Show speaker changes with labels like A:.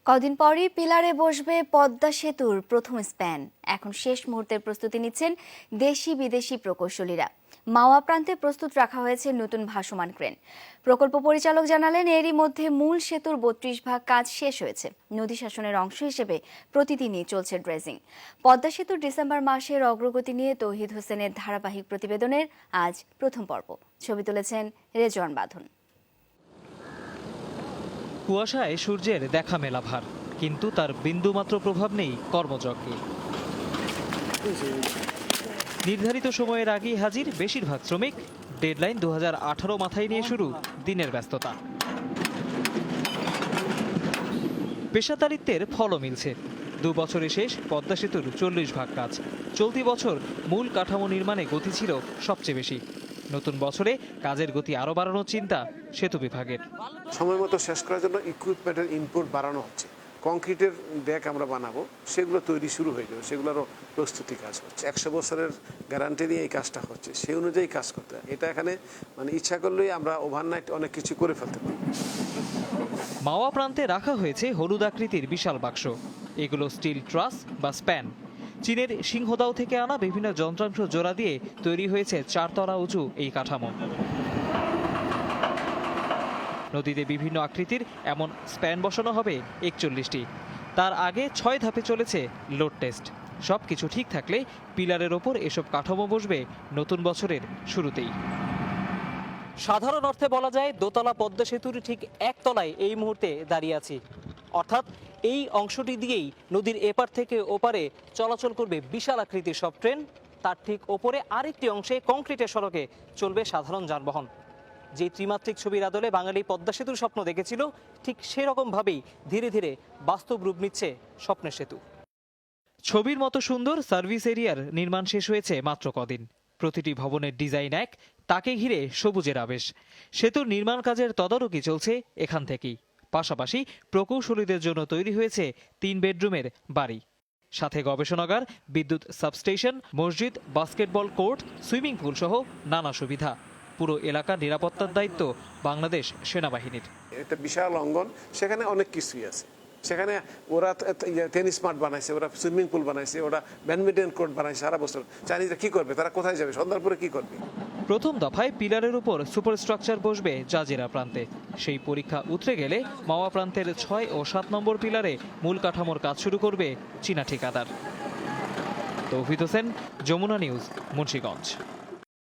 A: কদিন পরই পিলারে বসবে পদ্মা সেতুর প্রথম স্প্যান। এখন শেষ মুহূর্তের প্রস্তুতি নিচ্ছেন দেশি বিদেশি প্রকৌশলীরা। মাওয়া প্রান্তে প্রস্তুত রাখা হয়েছে নতুন ভাসমান ক্রেন। প্রকল্প পরিচালক জানালেন, এরই মধ্যে মূল সেতুর ৩২ ভাগ কাজ শেষ হয়েছে। নদী শাসনের অংশ হিসেবে প্রতিদিনই চলছে ড্রেজিং। পদ্মা সেতুর ডিসেম্বর মাসের অগ্রগতি নিয়ে তৌহিদ হোসেনের ধারাবাহিক প্রতিবেদনের আজ প্রথম পর্ব। ছবি তুলেছেন রেজওয়ান বাঁধন।
B: কুয়াশায় সূর্যের দেখা মেলা ভার, কিন্তু তার বিন্দুমাত্র প্রভাব নেই কর্মযজ্ঞে। নির্ধারিত সময়ের আগেই হাজির বেশিরভাগ শ্রমিক। ডেডলাইন 2018 মাথায় নিয়ে শুরু দিনের ব্যস্ততা। পেশাদারিত্বের ফলও মিলছে। 2 বছরে শেষ পদ্মা সেতুর 40 ভাগ কাজ। চলতি বছর মূল কাঠামো নির্মাণে গতি ছিল সবচেয়ে বেশি। নতুন বছরে কাজের গতি আরও বাড়ানোর চিন্তা সেতু বিভাগের।
C: সময় মতো শেষ করার জন্য ইকুইপমেন্টের ইনপুট বাড়ানো হচ্ছে। কংক্রিটের ডেক আমরা বানাবো, সেগুলো তৈরি শুরু হয়ে যাবে, সেগুলোরও প্রস্তুতি কাজ হচ্ছে। 100 বছরের গ্যারান্টি নিয়ে এই কাজটা হচ্ছে, সেই অনুযায়ী কাজ করতে হয়। এটা এখানে ইচ্ছা করলেই আমরা ওভারনাইট অনেক কিছু করে ফেলতে পারি।
B: মাওয়া প্রান্তে রাখা হয়েছে হলুদ আকৃতির বিশাল বাক্স। এগুলো স্টিল ট্রাস বা স্প্যান। চীনের সিংহদাও থেকে আনা বিভিন্ন যন্ত্রাংশ জোড়া দিয়ে তৈরি হয়েছে 4 তলা উঁচু এই কাঠামো। নদীতে বিভিন্ন আকৃতির এমন স্প্যান বসানো হবে 41টি। তার আগে 6 ধাপে চলেছে লোড টেস্ট। সবকিছু ঠিক থাকলে পিলারের ওপর এসব কাঠামো বসবে নতুন বছরের শুরুতেই। সাধারণ অর্থে বলা যায়, দোতলা পদ্মা সেতুর ঠিক একতলায় এই মুহূর্তে দাঁড়িয়ে আছি। অর্থাৎ এই অংশটি দিয়েই নদীর এপার থেকে ওপারে চলাচল করবে বিশাল আকৃতির সব ট্রেন। তার ঠিক ওপরে আরেকটি অংশে কংক্রিটের সড়কে চলবে সাধারণ যানবাহন। যে ত্রিমাত্রিক ছবির আদলে বাঙালি পদ্মা সেতুর স্বপ্ন দেখেছিল, ঠিক সেরকমভাবেই ধীরে ধীরে বাস্তব রূপ নিচ্ছে স্বপ্নের সেতু। ছবির মতো সুন্দর সার্ভিস এরিয়ার নির্মাণ শেষ হয়েছে মাত্র কদিন। প্রতিটি ভবনের ডিজাইন এক, তাকে ঘিরে সবুজের আবেশ। সেতুর নির্মাণ কাজের তদারকি চলছে এখান থেকেই। পাশাপাশি প্রকৌশলীদের জন্য তৈরি হয়েছে 3 বেডরুমের বাড়ি, সাথে গবেষণাগার, বিদ্যুৎ সাবস্টেশন, মসজিদ, বাস্কেটবল কোর্ট, সুইমিং পুল সহ নানা সুবিধা। পুরো এলাকার নিরাপত্তার দায়িত্ব বাংলাদেশ সেনাবাহিনীর।
C: এটা বিশাল অঙ্গন, সেখানে অনেক কিছুই আছে। সেখানে ওরা টেনিস মাঠ বানাইছে, ওরা সুইমিং পুল বানাইছে, ওরা ব্যাডমিন্টন কোর্ট বানাইছে। সারা বছর চাইনিজরা কি করবে, তারা কোথায় যাবে, সন্ধ্যার পরে কি করবে?
B: প্রথম দফায় পিলারের উপর সুপার স্ট্রাকচার বসবে জাজিরা প্রান্তে। সেই পরীক্ষা উতরে গেলে মাওয়া প্রান্তের 6 ও 7 নম্বর পিলারে মূল কাঠামোর কাজ শুরু করবে চীনা ঠিকাদার। তৌহিদ হোসেন, যমুনা নিউজ, মুন্সিগঞ্জ।